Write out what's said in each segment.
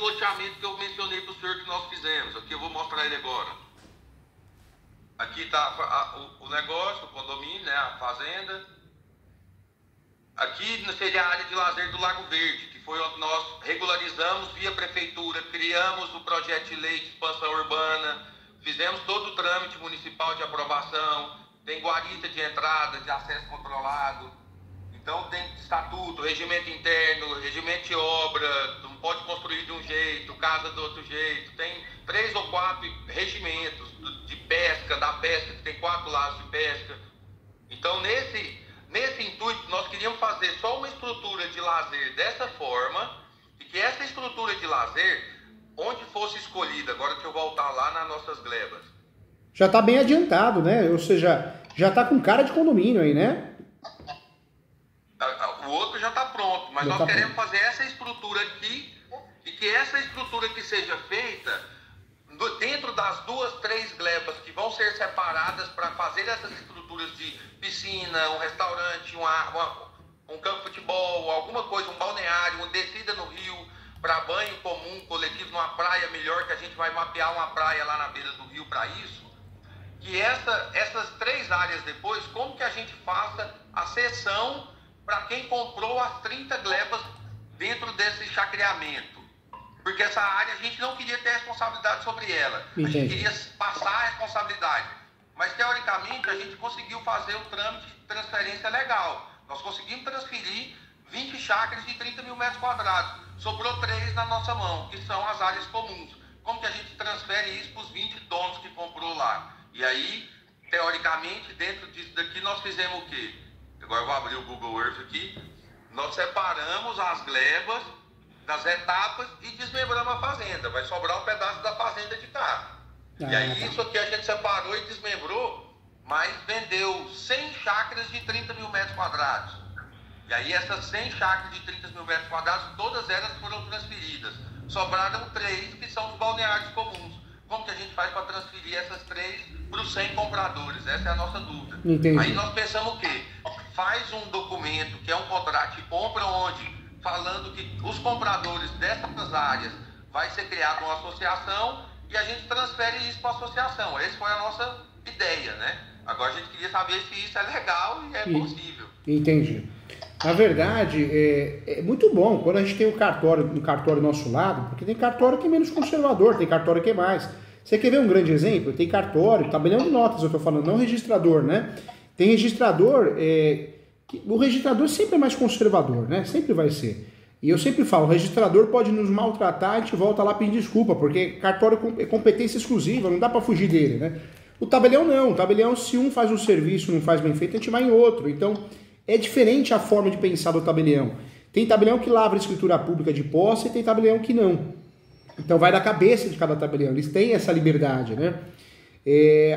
loteamento que eu mencionei para o senhor que nós fizemos. Aqui eu vou mostrar ele agora. Aqui está o negócio, o condomínio, né, a fazenda. Aqui seria a área de lazer do Lago Verde, que foi onde nós regularizamos via prefeitura, criamos o projeto de lei de expansão urbana, fizemos todo o trâmite municipal de aprovação, tem guarita de entrada, de acesso controlado, então tem estatuto, regimento interno, regimento de obra, não pode construir de um jeito, casa do outro jeito, tem 3 ou 4 regimentos de pesca, da pesca, que tem 4 lados de pesca. Então nesse intuito nós queríamos fazer só uma estrutura de lazer dessa forma, e que essa estrutura de lazer, onde fosse escolhida, agora que eu voltar lá nas nossas glebas. Já está bem adiantado, né? Ou seja, já está com cara de condomínio aí, né? O outro já está pronto, mas nós queremos fazer essa estrutura aqui, e que essa estrutura que seja feita dentro das 2, 3 glebas que vão ser separadas para fazer essas estruturas de piscina, um restaurante, um campo de futebol, alguma coisa, um balneário, uma descida no rio, para banho comum, coletivo, numa praia melhor, que a gente vai mapear uma praia lá na beira do rio para isso. Que essas 3 áreas depois, como que a gente faça a cessão para quem comprou as 30 glebas dentro desse chacreamento. Porque essa área a gente não queria ter responsabilidade sobre ela. A gente queria passar a responsabilidade. Mas, teoricamente, a gente conseguiu fazer o trâmite de transferência legal. Nós conseguimos transferir 20 chácaras de 30 mil metros quadrados. Sobrou 3 na nossa mão, que são as áreas comuns. Como que a gente transfere isso para os 20 donos que comprou lá? E aí, teoricamente, dentro disso daqui, nós fizemos o quê? Agora eu vou abrir o Google Earth aqui. Nós separamos as glebas das etapas e desmembramos a fazenda. Vai sobrar um pedaço da fazenda de cá. E aí isso aqui a gente separou e desmembrou, mas vendeu 100 chácaras de 30 mil metros quadrados. E aí essas 100 chácaras de 30 mil metros quadrados, todas elas foram transferidas. Sobraram 3 que são os balneários comuns. Como que a gente faz para transferir essas 3 para os 100 compradores? Essa é a nossa dúvida. Entendi. Aí nós pensamos o quê? Faz um documento que é um contrato de compra onde, falando que os compradores dessas áreas vai ser criada uma associação e a gente transfere isso para a associação. Essa foi a nossa ideia, né? Agora a gente queria saber se isso é legal e é possível. Entendi. Na verdade, é muito bom quando a gente tem um cartório do nosso lado, porque tem cartório que é menos conservador, tem cartório que é mais. Você quer ver um grande exemplo? Tem cartório, tabelião de notas, eu estou falando, não registrador, né? Tem registrador, o registrador sempre é mais conservador, né? Sempre vai ser. E eu sempre falo, o registrador pode nos maltratar, a gente volta lá pedir desculpa, porque cartório é competência exclusiva, não dá para fugir dele, né? O tabelião não, o tabelião, se um faz um serviço e não faz bem feito, a gente vai em outro. Então, é diferente a forma de pensar do tabelião. Tem tabelião que lavra a escritura pública de posse e tem tabelião que não. Então vai da cabeça de cada tabelião, eles têm essa liberdade, né?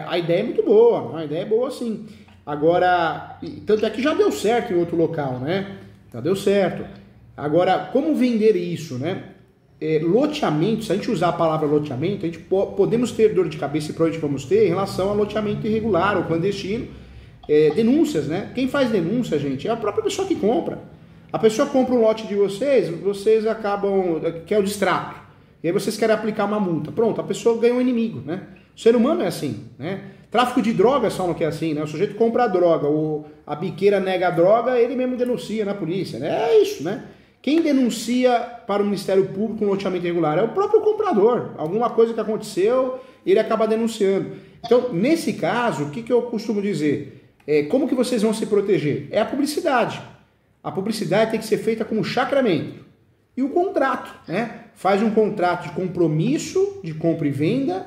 A ideia é muito boa, a ideia é boa sim. Agora, tanto é que já deu certo em outro local, né? Já deu certo. Agora, como vender isso, né? Loteamento, se a gente usar a palavra loteamento, a gente podemos ter dor de cabeça e provavelmente vamos ter em relação a loteamento irregular ou clandestino, denúncias, né? Quem faz denúncia, gente, é a própria pessoa que compra. A pessoa compra um lote de vocês acabam, que é o distrato, e aí vocês querem aplicar uma multa. Pronto, a pessoa ganha um inimigo, né? O ser humano é assim, né? Tráfico de droga só não que é assim, né? O sujeito compra a droga, a biqueira nega a droga, ele mesmo denuncia na polícia, né? É isso, né? Quem denuncia para o Ministério Público um loteamento irregular é o próprio comprador. Alguma coisa que aconteceu, ele acaba denunciando. Então, nesse caso, o que eu costumo dizer? Como que vocês vão se proteger? É a publicidade. A publicidade tem que ser feita com o chacramento. E o contrato, né? Faz um contrato de compromisso, de compra e venda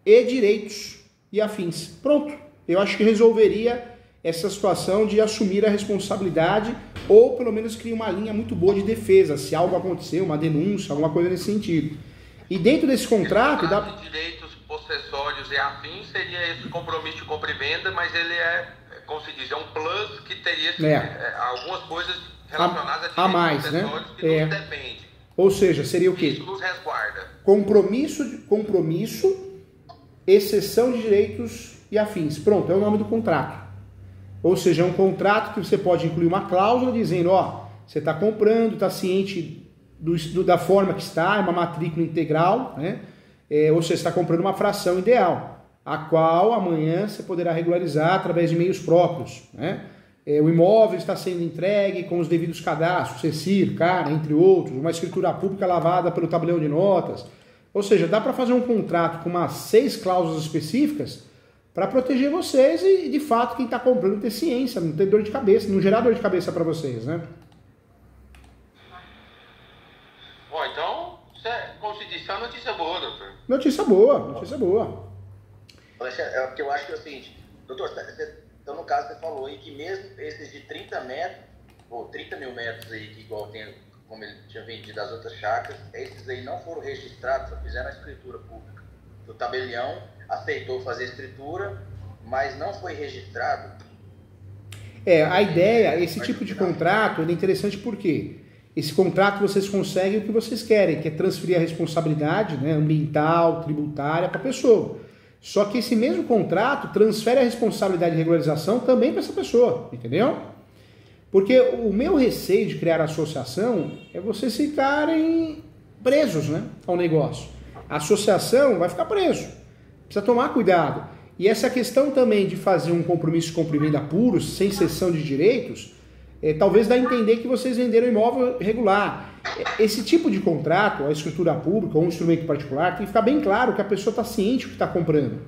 e direitos e afins. Pronto. Eu acho que resolveria essa situação de assumir a responsabilidade ou pelo menos cria uma linha muito boa de defesa, se algo acontecer, uma denúncia, alguma coisa nesse sentido. E dentro desse contrato... de direitos possessórios e afins seria esse compromisso de compra e venda, mas ele como se diz, é um plus que teria algumas coisas relacionadas a mais, possessórios, né? Que nos depende. Ou seja, seria o quê? Isso nos resguarda. Compromisso, exceção de direitos e afins. Pronto, é o nome do contrato. Ou seja, é um contrato que você pode incluir uma cláusula dizendo, você está comprando, está ciente da forma que está, é uma matrícula integral, né? Ou seja, você está comprando uma fração ideal, a qual amanhã você poderá regularizar através de meios próprios, né? O imóvel está sendo entregue com os devidos cadastros, CECIR, CAR, entre outros, uma escritura pública lavada pelo tabelião de notas. Ou seja, dá para fazer um contrato com umas 6 cláusulas específicas para proteger vocês e, de fato, quem está comprando ter ciência, não ter dor de cabeça, não gerar dor de cabeça para vocês, né? Bom, então, como se disse, é uma notícia boa, doutor. Notícia boa, notícia boa. É porque eu acho que é o seguinte, doutor, então no caso você falou aí que mesmo esses de 30 metros, ou 30 mil metros aí, que igual tem, como ele tinha vendido as outras chácaras, esses aí não foram registrados, só fizeram a escritura pública. O tabelião aceitou fazer a escritura, mas não foi registrado. A ideia, esse tipo de contrato, é interessante porque esse contrato vocês conseguem o que vocês querem, que é transferir a responsabilidade, né, ambiental, tributária para a pessoa. Só que esse mesmo contrato transfere a responsabilidade de regularização também para essa pessoa, entendeu? Porque o meu receio de criar associação é vocês ficarem presos, né, ao negócio. A associação vai ficar preso. Precisa tomar cuidado. E essa questão também de fazer um compromisso de compra e venda puros, sem cessão de direitos, talvez dá a entender que vocês venderam imóvel regular. Esse tipo de contrato, a escritura pública ou um instrumento particular, tem que ficar bem claro que a pessoa está ciente do que está comprando.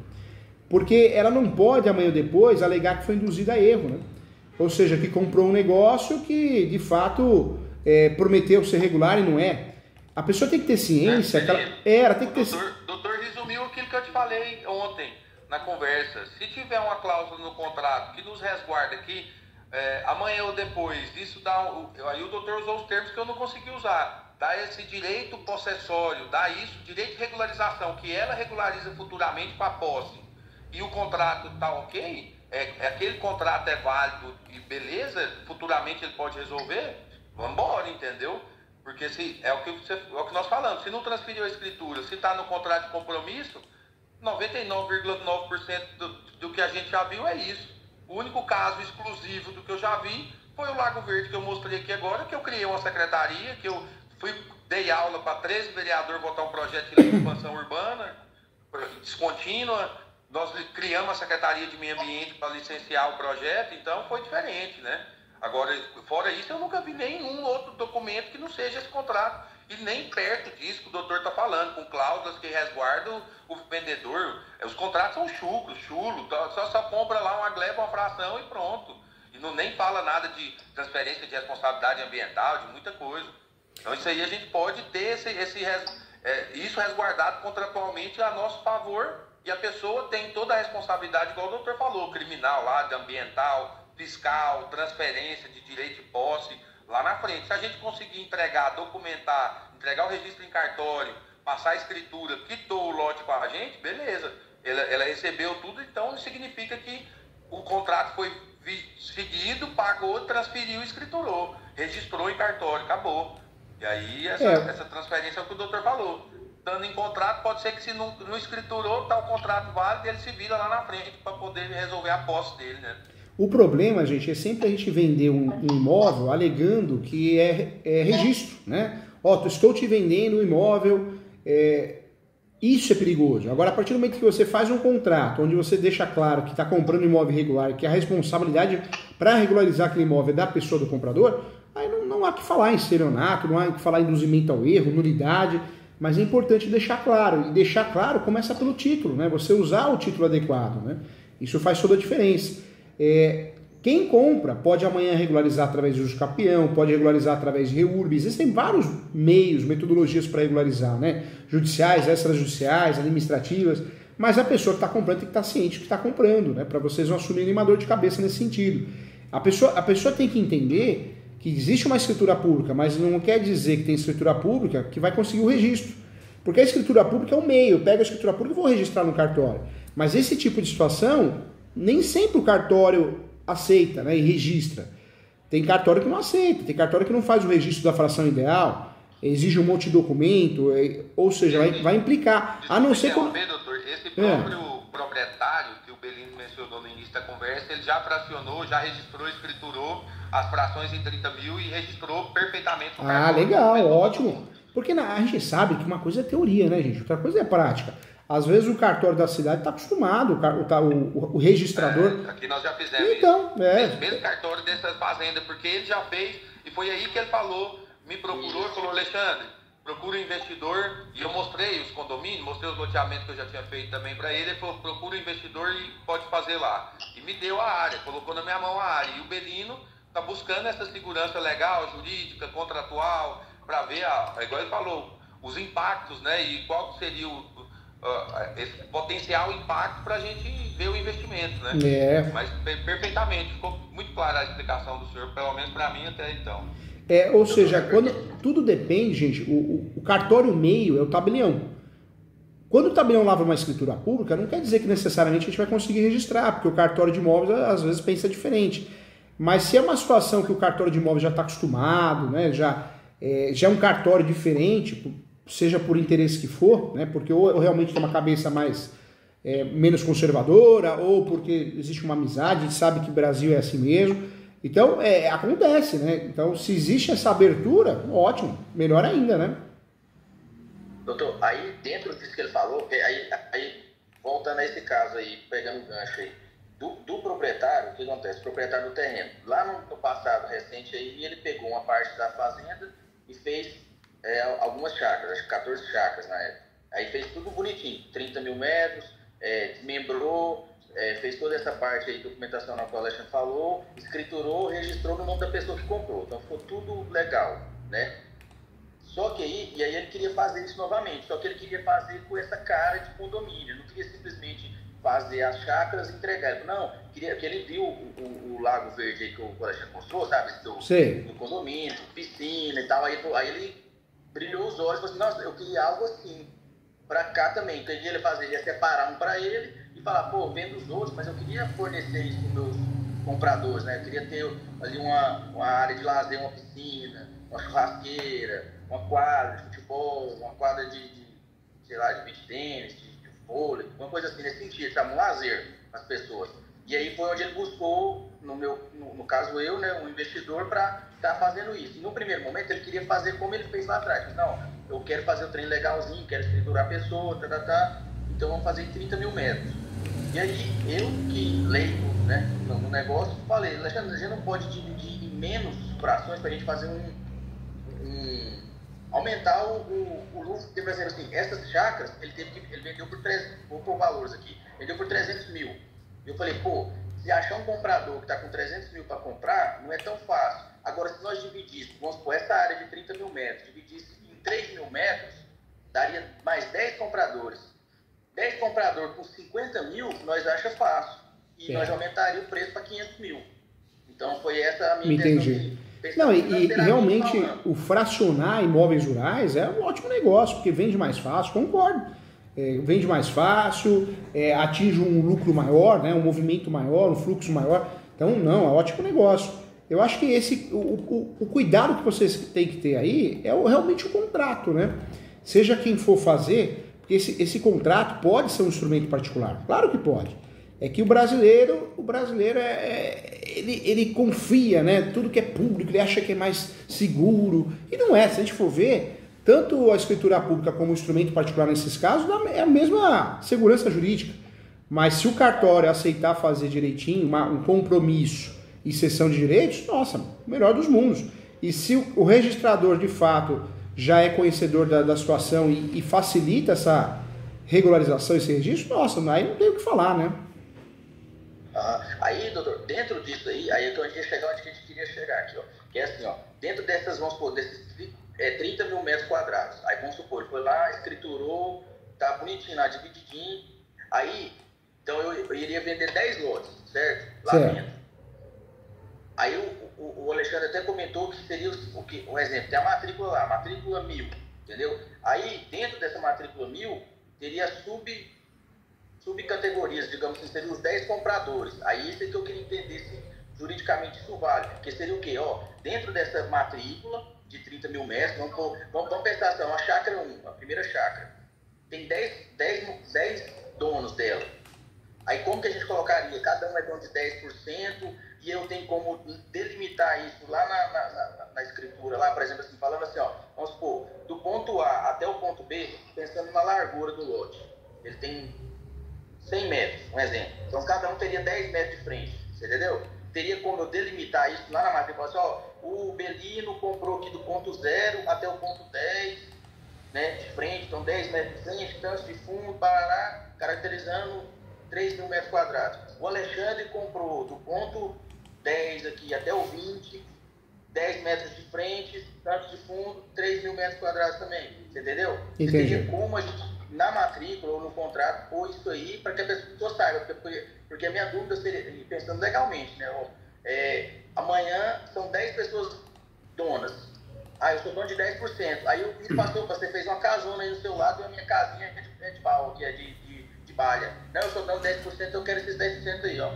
Porque ela não pode, amanhã ou depois, alegar que foi induzida a erro, né? Ou seja, que comprou um negócio que, de fato, prometeu ser regular e não é. A pessoa tem que ter ciência. Ela tem que ter... Doutor resumiu aquilo que eu te falei ontem na conversa. Se tiver uma cláusula no contrato que nos resguarda aqui, amanhã ou depois, isso dá... Aí o doutor usou os termos que eu não consegui usar. Dá esse direito possessório, dá isso, direito de regularização, que ela regulariza futuramente com a posse. E o contrato está ok, aquele contrato é válido e beleza, futuramente ele pode resolver, vamos embora, entendeu? Porque é o que nós falamos, se não transferiu a escritura, se está no contrato de compromisso, 99,9% do que a gente já viu é isso. O único caso exclusivo do que eu já vi foi o Lago Verde que eu mostrei aqui agora, que eu criei uma secretaria, que eu dei aula para 13 vereadores votar um projeto de lei de expansão urbana, descontínua. Nós criamos a Secretaria de Meio Ambiente para licenciar o projeto, então foi diferente, né? Agora, fora isso, eu nunca vi nenhum outro documento que não seja esse contrato. E nem perto disso que o doutor está falando, com cláusulas que resguardam o vendedor. Os contratos são chulo, só compra lá uma gleba, uma fração e pronto. E nem fala nada de transferência de responsabilidade ambiental, de muita coisa. Então isso aí a gente pode ter isso resguardado contratualmente a nosso favor. E a pessoa tem toda a responsabilidade, igual o doutor falou, criminal lá, de ambiental, fiscal, transferência de direito de posse, lá na frente. Se a gente conseguir documentar, entregar o registro em cartório, passar a escritura, quitou o lote com a gente, beleza. Ela recebeu tudo, então significa que o contrato foi seguido, pagou, transferiu, escriturou, registrou em cartório, acabou. E aí essa transferência é o que o doutor falou. Estando em contrato, pode ser que se não escriturou, está o contrato válido e ele se vira lá na frente para poder resolver a posse dele, né? O problema, gente, é sempre a gente vender um imóvel alegando que é registro, né? Estou te vendendo um imóvel, isso é perigoso. Agora, a partir do momento que você faz um contrato onde você deixa claro que está comprando um imóvel irregular, que a responsabilidade para regularizar aquele imóvel é da pessoa do comprador, aí não há que falar em estelionato, não há que falar em induzimento ao erro, nulidade. Mas é importante deixar claro, e deixar claro começa pelo título, né? Você usar o título adequado, né? Isso faz toda a diferença. Quem compra pode amanhã regularizar através de juros capião, pode regularizar através de REURB, existem vários meios, metodologias para regularizar, né? Judiciais, extrajudiciais, administrativas, mas a pessoa que está comprando tem que estar ciente do que está comprando, né? Para vocês não assumirem nenhuma dor de cabeça nesse sentido. A pessoa tem que entender que existe uma escritura pública, mas não quer dizer que tem escritura pública que vai conseguir o registro. Porque a escritura pública é um meio, eu pego a escritura pública e vou registrar no cartório. Mas esse tipo de situação, nem sempre o cartório aceita, né, e registra. Tem cartório que não aceita, tem cartório que não faz o registro da fração ideal, exige um monte de documento, ou seja, vai implicar. A não ser como... doutor, esse próprio proprietário que o Belino mencionou no início da conversa, ele já fracionou, já registrou, escriturou as frações em 30 mil e registrou perfeitamente o Ah, legal, ótimo. Porque a gente sabe que uma coisa é teoria, né, gente? Outra coisa é prática. Às vezes o cartório da cidade está acostumado, o registrador... Aqui nós já fizemos então, isso. Esse mesmo cartório dessa fazenda, porque ele já fez, e foi aí que ele falou, me procurou e falou, Alexandre, procura um investidor, e eu mostrei os condomínios, mostrei os loteamentos que eu já tinha feito também para ele falou, procura um investidor e pode fazer lá. E me deu a área, colocou na minha mão a área. E o Belino está buscando essa segurança legal, jurídica, contratual, para ver, igual ele falou, os impactos, né? E qual seria esse potencial impacto para a gente ver o investimento, né? Mas perfeitamente, ficou muito clara a explicação do senhor, pelo menos para mim até então. Ou seja, quando tudo depende, gente, o cartório meio é o tabelião. Quando o tabelião lavra uma escritura pública, não quer dizer que necessariamente a gente vai conseguir registrar, porque o cartório de imóveis às vezes pensa diferente. Mas se é uma situação que o cartório de imóveis já está acostumado, né, já é um cartório diferente, seja por interesse que for, né, porque ou realmente tem uma cabeça menos conservadora, ou porque existe uma amizade, a gente sabe que o Brasil é assim mesmo. Então, acontece, né? Então, se existe essa abertura, ótimo, melhor ainda, né? Doutor, aí dentro disso que ele falou, aí voltando a esse caso aí, pegando o gancho aí, do proprietário, o que acontece? O proprietário do terreno, lá no passado recente aí, ele pegou uma parte da fazenda e fez algumas chácaras, acho que 14 chácaras na época. Aí fez tudo bonitinho, 30 mil metros, desmembrou, fez toda essa parte aí, documentação na qual o Alexandre falou, escriturou, registrou no nome da pessoa que comprou. Então ficou tudo legal, né? Só que aí ele queria fazer isso novamente, só que ele queria fazer com essa cara de condomínio, não queria simplesmente fazer as chácaras e entregar. Ele falou, não, queria que ele viu o Lago Verde aí que o Alexandre mostrou, sabe? Do condomínio, piscina e tal. Aí ele brilhou os olhos e falou assim, nossa, eu queria algo assim para cá também. Então ele ia separar um para ele e falar, pô, vendo os outros, mas eu queria fornecer isso para os meus compradores, né? Eu queria ter ali uma área de lazer, uma piscina, uma churrasqueira, uma quadra de futebol, uma quadra de beach tênis, de vôlei, uma coisa assim nesse sentido, sabe? Um lazer para as pessoas. E aí foi onde ele buscou, no caso eu, né, um investidor para estar fazendo isso. E no primeiro momento ele queria fazer como ele fez lá atrás. Não, eu quero fazer o trem legalzinho, quero escriturar a pessoa, então vamos fazer em 30 mil metros. E aí eu que leigo, né, no negócio, falei, Alexandre, a gente não pode dividir em menos frações para a gente fazer aumentar o lucro, porque, por exemplo, assim, essas chácaras, ele vendeu por 300, vou pôr valores aqui, vendeu por 300 mil. Eu falei, pô, se achar um comprador que está com 300 mil para comprar, não é tão fácil. Agora, se nós dividíssemos, vamos supor, essa área de 30 mil metros, dividisse em 3 mil metros, daria mais 10 compradores. 10 compradores com 50 mil, nós achamos fácil. E nós aumentaria o preço para 500 mil. Então, foi essa a minha intenção. Não, e realmente o fracionar imóveis rurais é um ótimo negócio, porque vende mais fácil, concordo. Vende mais fácil, atinge um lucro maior, né, um movimento maior, um fluxo maior. Então, não, é um ótimo negócio. Eu acho que o cuidado que vocês têm que ter aí é realmente o contrato, né? Seja quem for fazer, porque esse contrato pode ser um instrumento particular. Claro que pode. É que o brasileiro ele confia, né? Tudo que é público, ele acha que é mais seguro. E não é, se a gente for ver, tanto a escritura pública como o instrumento particular nesses casos é a mesma segurança jurídica. Mas se o cartório aceitar fazer direitinho, um compromisso e cessão de direitos, nossa, melhor dos mundos. E se o registrador de fato já é conhecedor da situação e facilita essa regularização, esse registro, nossa, aí não tem o que falar, né? Aí, doutor, dentro disso aí é que a gente ia chegar onde a gente queria chegar aqui, ó. Que é assim, ó, dentro dessas, vamos supor, desses 30 mil metros quadrados. Aí, vamos supor, ele foi lá, escriturou, tá bonitinho lá, divididinho. Aí, então eu iria vender 10 lotes, certo? Lá dentro. Aí o Alexandre até comentou que seria um exemplo, tem a matrícula lá, matrícula 1000, entendeu? Aí, dentro dessa matrícula 1000, teria subcategorias, digamos assim, seriam os 10 compradores. Aí isso é que eu queria entender se juridicamente isso vale. Porque seria o quê? Ó, dentro dessa matrícula de 30 mil metros, vamos pensar assim, uma chácara 1, a primeira chácara, tem 10 donos dela. Aí como que a gente colocaria? Cada um é dono de 10% e eu tenho como delimitar isso lá na escritura, lá, por exemplo, assim, falando assim, ó, vamos supor, do ponto A até o ponto B, pensando na largura do lote. Ele tem 100 metros, um exemplo. Então cada um teria 10 metros de frente, você entendeu? Teria como eu delimitar isso lá na matrícula, assim, ó, o Belino comprou aqui do ponto 0 até o ponto 10, né, de frente, então 10 metros de frente, tantos de fundo, Paraná, caracterizando 3 mil metros quadrados. O Alexandre comprou do ponto 10 aqui até o 20, 10 metros de frente, tantos de fundo, 3 mil metros quadrados também, você entendeu? Entendi. Você teria como a gente, na matrícula ou no contrato, pôr isso aí para que a pessoa saiba, porque a minha dúvida seria, pensando legalmente, né, amanhã são 10 pessoas donas. Eu sou dono de 10%. Aí o filho passou, você fez uma casona aí do seu lado e a minha casinha é de pau, que é de palha. Não, eu sou dono de 10%, eu quero esses 10% aí, ó.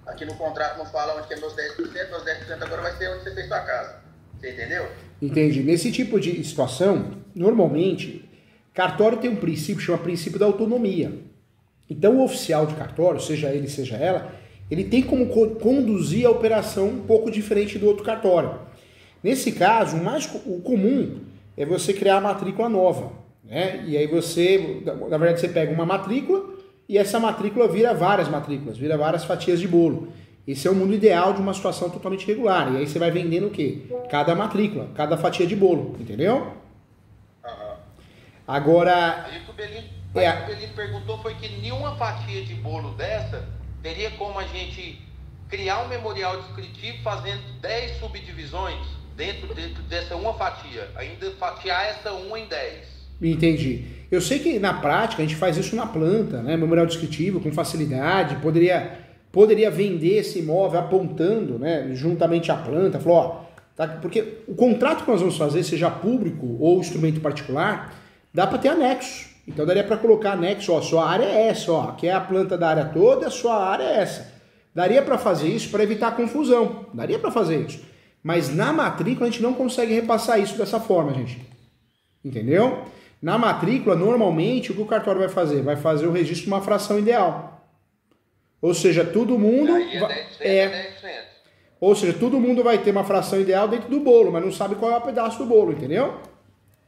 Aqui no contrato não fala onde que é meus 10%, meus 10% agora vai ser onde você fez sua casa. Você entendeu? Entendi. Nesse tipo de situação, normalmente, cartório tem um princípio, chama princípio da autonomia. Então o oficial de cartório, seja ele, seja ela, ele tem como conduzir a operação um pouco diferente do outro cartório. Nesse caso, o comum é você criar a matrícula nova, né? E aí você, na verdade, você pega uma matrícula e essa matrícula vira várias matrículas, vira várias fatias de bolo. Esse é o mundo ideal de uma situação totalmente regular. E aí você vai vendendo o quê? Cada matrícula, cada fatia de bolo, entendeu? Agora... Aí o que o Belino perguntou foi que nenhuma fatia de bolo dessa teria como a gente criar um memorial descritivo fazendo 10 subdivisões dentro dessa uma fatia, ainda fatiar essa uma em 10. Entendi. Eu sei que na prática a gente faz isso na planta, né? Memorial descritivo com facilidade, poderia vender esse imóvel apontando, né, juntamente à planta, falou, ó, tá, porque o contrato que nós vamos fazer, seja público ou instrumento particular, dá para ter anexo. Então daria para colocar anexo, ó, sua área é essa, ó, aqui é a planta da área toda, a sua área é essa. Daria para fazer isso para evitar confusão, daria para fazer isso. Mas na matrícula a gente não consegue repassar isso dessa forma, gente. Entendeu? Na matrícula, normalmente, o que o cartório vai fazer? Vai fazer o registro de uma fração ideal. Ou seja, todo mundo... Ou seja, todo mundo vai ter uma fração ideal dentro do bolo, mas não sabe qual é o pedaço do bolo, entendeu?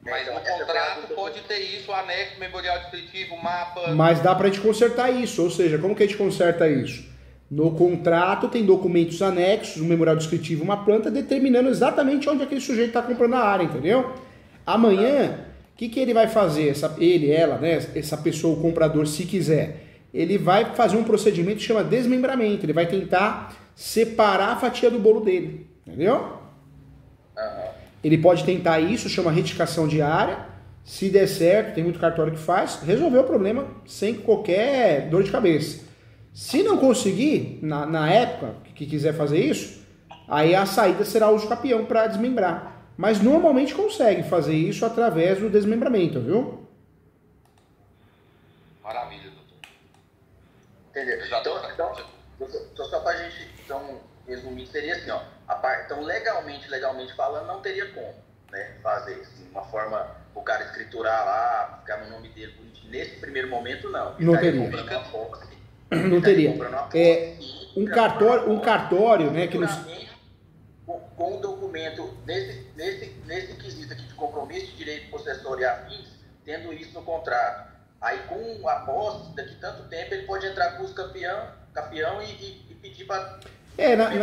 Mas no contrato pode ter isso, anexo, memorial descritivo, mapa... Mas dá pra gente consertar isso. Ou seja, como que a gente conserta isso? No contrato tem documentos anexos, um memorial descritivo, uma planta, determinando exatamente onde aquele sujeito está comprando a área, entendeu? Amanhã, o que ele vai fazer? Ela, né? Essa pessoa, o comprador, se quiser, ele vai fazer um procedimento que chama desmembramento. Ele vai tentar separar a fatia do bolo dele, entendeu? Ele pode tentar isso, chama retificação de área. Se der certo, tem muito cartório que faz, resolveu o problema sem qualquer dor de cabeça. Se não conseguir, na época que quiser fazer isso, aí a saída será o uso capião para desmembrar. Mas normalmente consegue fazer isso através do desmembramento, viu? Maravilha, doutor. Entendeu? Então só para a gente resumir, seria assim, ó. Então, legalmente falando, não teria como, né, fazer assim, uma forma, o cara escriturar lá, ficar no nome dele bonitinho. Nesse primeiro momento, não. Não teria. Não teria. Um cartório, né, que com o documento nesse quesito aqui de compromisso de direito possessório e afins, tendo isso no contrato. Aí com a posse, daqui tanto tempo, ele pode entrar com os campeão e pedir para...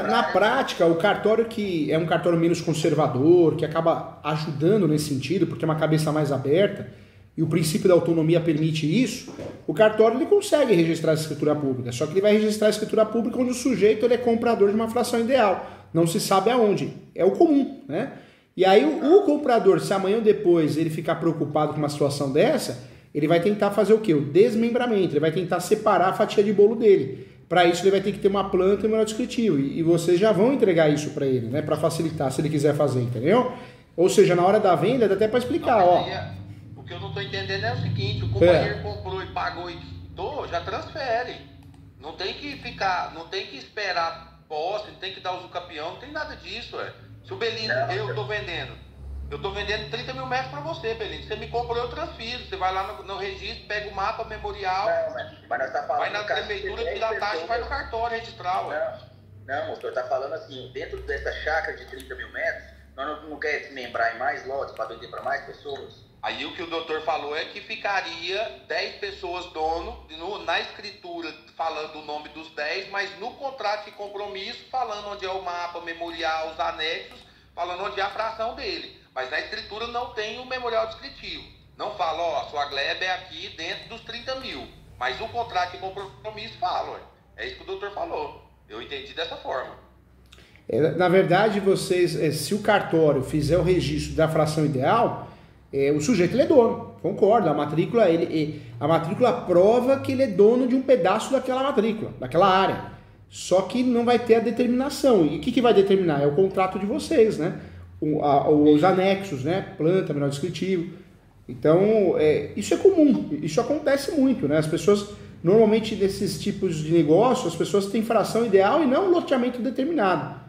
Na prática, o cartório que é um cartório menos conservador, que acaba ajudando nesse sentido, porque é uma cabeça mais aberta, e o princípio da autonomia permite isso, o cartório ele consegue registrar a escritura pública, só que ele vai registrar a escritura pública onde o sujeito ele é comprador de uma fração ideal, não se sabe aonde, é o comum, né? E aí o comprador, se amanhã ou depois ele ficar preocupado com uma situação dessa, ele vai tentar fazer o quê? O desmembramento, ele vai tentar separar a fatia de bolo dele. Para isso ele vai ter que ter uma planta e um memorial descritivo, e vocês já vão entregar isso para ele, né? Para facilitar, se ele quiser fazer, entendeu? Ou seja, na hora da venda dá até para explicar, ó. O que eu não estou entendendo é o seguinte, o companheiro comprou e pagou e quitou, já transfere. Não tem que esperar posse, não tem que dar uso campeão, não tem nada disso, Se o Belino, eu estou vendendo, Eu estou vendendo 30 mil metros para você, Belino. Você me comprou, eu transfiro. Você vai lá no registro, pega o mapa memorial, mas nós tá falando vai na prefeitura, tira a taxa e vai no cartório registrar. Não, o senhor está falando assim, dentro dessa chácara de 30 mil metros, nós não queremos desmembrar em mais lotes para vender para mais pessoas? Aí o que o doutor falou é que ficaria 10 pessoas dono, na escritura falando o nome dos 10, mas no contrato de compromisso falando onde é o mapa, memorial, os anexos, falando onde é a fração dele. Mas na escritura não tem o memorial descritivo. Não fala, ó, a sua gleba é aqui dentro dos 30 mil. Mas no contrato de compromisso fala, é isso que o doutor falou. Eu entendi dessa forma. Na verdade, vocês, se o cartório fizer o registro da fração ideal, o sujeito ele é dono, concordo. A matrícula prova que ele é dono de um pedaço daquela matrícula, daquela área. Só que não vai ter a determinação. E o que vai determinar? É o contrato de vocês, né? Os anexos, né? Planta, menor descritivo. Então, isso é comum, isso acontece muito, né? As pessoas, normalmente, desses tipos de negócio, as pessoas têm fração ideal e não loteamento determinado.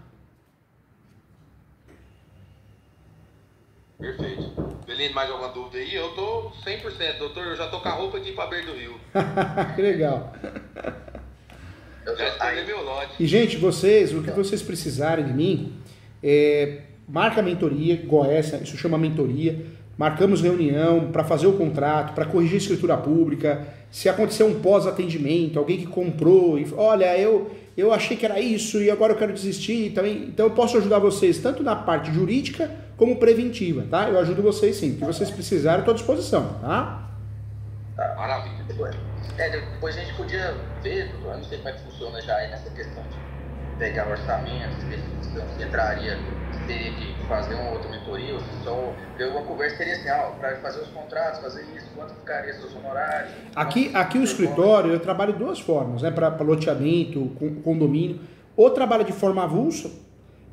Perfeito. Belino, mais alguma dúvida aí? Eu tô 100%, doutor, eu já tô com a roupa de ir pra beira do rio. Que legal. Já escolhi meu lote. E, gente, o que vocês precisarem de mim, marca a mentoria, igual essa, isso chama mentoria. Marcamos reunião para fazer o contrato, para corrigir a escritura pública. Se acontecer um pós-atendimento, alguém que comprou e olha, eu achei que era isso e agora eu quero desistir também. Então eu posso ajudar vocês tanto na parte jurídica como preventiva, tá? Eu ajudo vocês sim. O que vocês precisarem, eu estou à disposição, tá? Maravilha. Depois a gente podia ver, eu não sei como é que funciona já aí nessa questão de pegar o orçamento, se entraria, se teria que fazer uma outra mentoria, ou se só uma conversa seria assim, para fazer os contratos, fazer isso, quanto ficaria seus honorários. Aqui o escritório, eu trabalho de duas formas, né? Para loteamento, condomínio, ou trabalho de forma avulsa,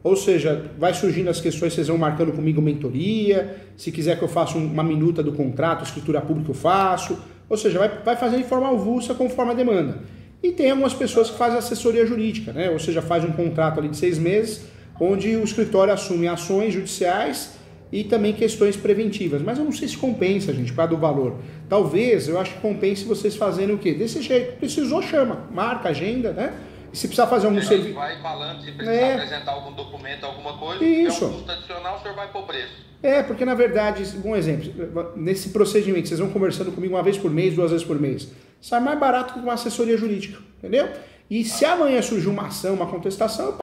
ou seja, vai surgindo as questões, vocês vão marcando comigo mentoria, se quiser que eu faça uma minuta do contrato, escritura pública eu faço, ou seja, vai fazendo de forma avulsa conforme a demanda. E tem algumas pessoas que fazem assessoria jurídica, né? Ou seja, faz um contrato ali de 6 meses, onde o escritório assume ações judiciais e também questões preventivas. Mas eu não sei se compensa, gente, para do valor. Talvez, eu acho que compense vocês fazerem o quê? Desse jeito. Precisou, chama. Marca, agenda, né? E se precisar fazer algum serviço... vai falando, se precisar apresentar algum documento, alguma coisa, isso. Se é um custo adicional, o senhor vai pôr preço. Porque na verdade, um exemplo, nesse procedimento, vocês vão conversando comigo uma vez por mês, 2 vezes por mês. Sai mais barato que uma assessoria jurídica, entendeu? E se amanhã surgir uma ação, uma contestação,